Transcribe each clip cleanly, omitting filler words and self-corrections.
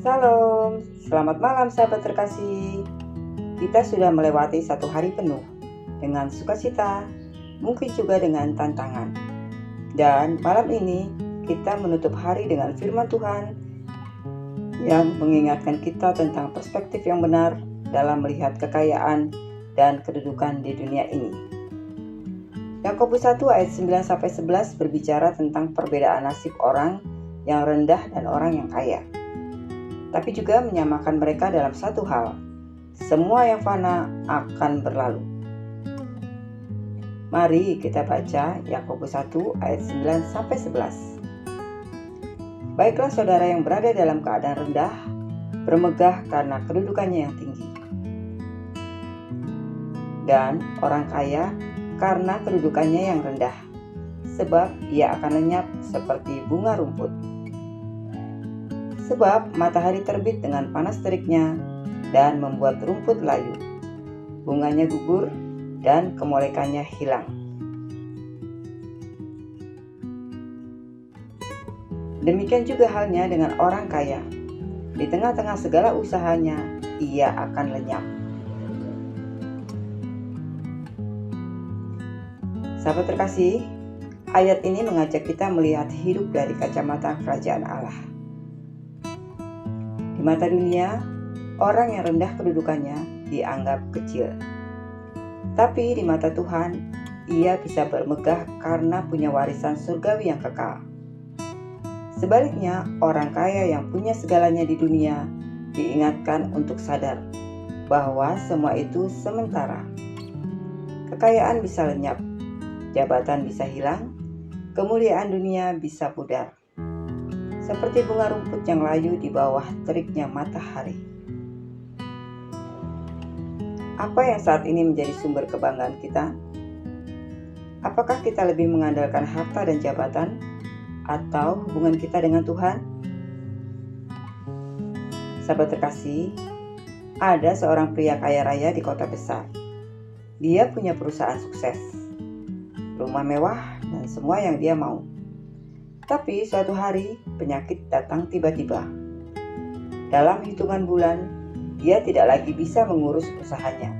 Salam, selamat malam sahabat terkasih. Kita sudah melewati satu hari penuh dengan sukacita, mungkin juga dengan tantangan. Dan malam ini kita menutup hari dengan firman Tuhan yang mengingatkan kita tentang perspektif yang benar dalam melihat kekayaan dan kedudukan di dunia ini. Yakobus 1 ayat 9-11 berbicara tentang perbedaan nasib orang yang rendah dan orang yang kaya. Tapi juga menyamakan mereka dalam satu hal, semua yang fana akan berlalu. Mari kita baca Yakobus 1 ayat 9-11. Baiklah saudara yang berada dalam keadaan rendah, bermegah karena kedudukannya yang tinggi. Dan orang kaya karena kedudukannya yang rendah, sebab ia akan lenyap seperti bunga rumput. Sebab matahari terbit dengan panas teriknya dan membuat rumput layu, bunganya gugur dan kemolekannya hilang. Demikian juga halnya dengan orang kaya. Di tengah-tengah segala usahanya, ia akan lenyap. Sahabat terkasih, ayat ini mengajak kita melihat hidup dari kacamata kerajaan Allah. Di mata dunia, orang yang rendah kedudukannya dianggap kecil. Tapi di mata Tuhan, ia bisa bermegah karena punya warisan surgawi yang kekal. Sebaliknya, orang kaya yang punya segalanya di dunia diingatkan untuk sadar bahwa semua itu sementara. Kekayaan bisa lenyap, jabatan bisa hilang, kemuliaan dunia bisa pudar. Seperti bunga rumput yang layu di bawah teriknya matahari. Apa yang saat ini menjadi sumber kebanggaan kita? Apakah kita lebih mengandalkan harta dan jabatan, atau hubungan kita dengan Tuhan? Sahabat terkasih, ada seorang pria kaya raya di kota besar. Dia punya perusahaan sukses, rumah mewah, dan semua yang dia mau. Tapi suatu hari penyakit datang tiba-tiba. Dalam hitungan bulan, dia tidak lagi bisa mengurus usahanya.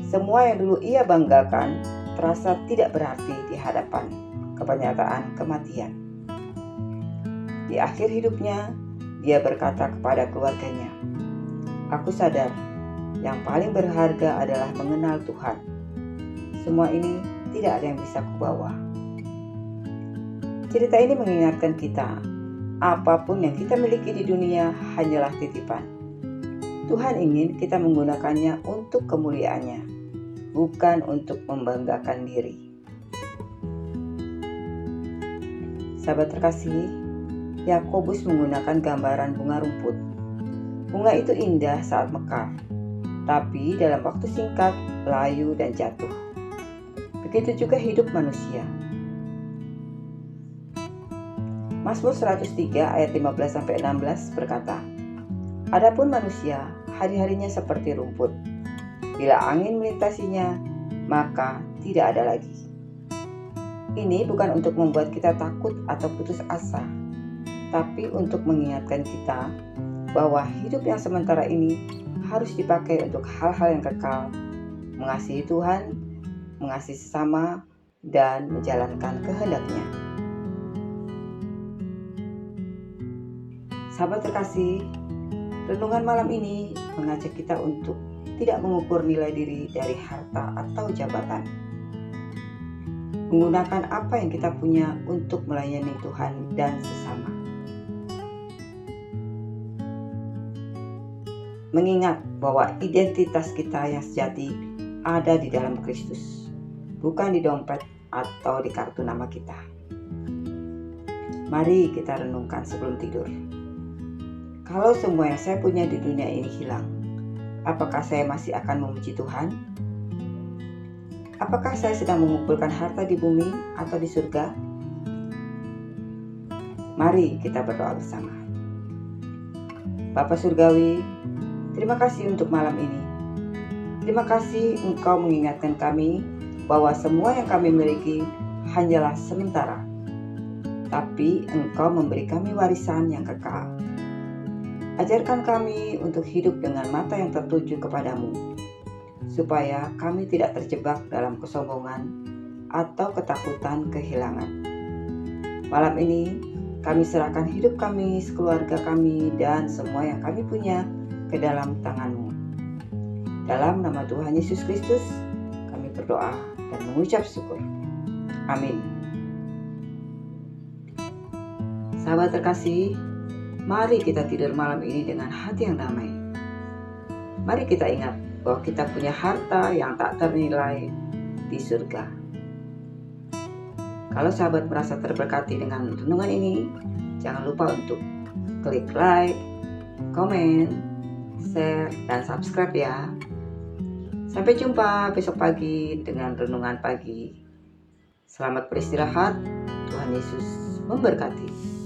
Semua yang dulu ia banggakan terasa tidak berarti di hadapan kenyataan kematian. Di akhir hidupnya, dia berkata kepada keluarganya, "Aku sadar, yang paling berharga adalah mengenal Tuhan. Semua ini tidak ada yang bisa kubawa." Cerita ini mengingatkan kita, apapun yang kita miliki di dunia hanyalah titipan. Tuhan ingin kita menggunakannya untuk kemuliaannya, bukan untuk membanggakan diri. Sahabat terkasih, Yakobus menggunakan gambaran bunga rumput. Bunga itu indah saat mekar, tapi dalam waktu singkat layu dan jatuh. Begitu juga hidup manusia. Mazmur 103 ayat 15-16 berkata, "Adapun manusia, hari-harinya seperti rumput. Bila angin melintasinya, maka tidak ada lagi." Ini bukan untuk membuat kita takut atau putus asa, tapi untuk mengingatkan kita bahwa hidup yang sementara ini harus dipakai untuk hal-hal yang kekal, mengasihi Tuhan, mengasihi sesama, dan menjalankan kehendak-Nya. Sahabat terkasih, renungan malam ini mengajak kita untuk tidak mengukur nilai diri dari harta atau jabatan. Menggunakan apa yang kita punya untuk melayani Tuhan dan sesama. Mengingat bahwa identitas kita yang sejati ada di dalam Kristus, bukan di dompet atau di kartu nama kita. Mari kita renungkan sebelum tidur. Kalau semua yang saya punya di dunia ini hilang, apakah saya masih akan memuji Tuhan? Apakah saya sedang mengumpulkan harta di bumi atau di surga? Mari kita berdoa bersama. Bapa Surgawi, terima kasih untuk malam ini. Terima kasih Engkau mengingatkan kami bahwa semua yang kami miliki hanyalah sementara. tapi Engkau memberi kami warisan yang kekal. Ajarkan kami untuk hidup dengan mata yang tertuju kepadamu, supaya kami tidak terjebak dalam kesombongan atau ketakutan kehilangan. Malam ini, kami serahkan hidup kami, keluarga kami, dan semua yang kami punya ke dalam tangan-Mu. Dalam nama Tuhan Yesus Kristus, kami berdoa dan mengucap syukur. Amin. Sahabat terkasih, mari kita tidur malam ini dengan hati yang damai. Mari kita ingat bahwa kita punya harta yang tak ternilai di surga. Kalau sahabat merasa terberkati dengan renungan ini, jangan lupa untuk klik like, komen, share, dan subscribe ya. Sampai jumpa besok pagi dengan renungan pagi. Selamat beristirahat, Tuhan Yesus memberkati.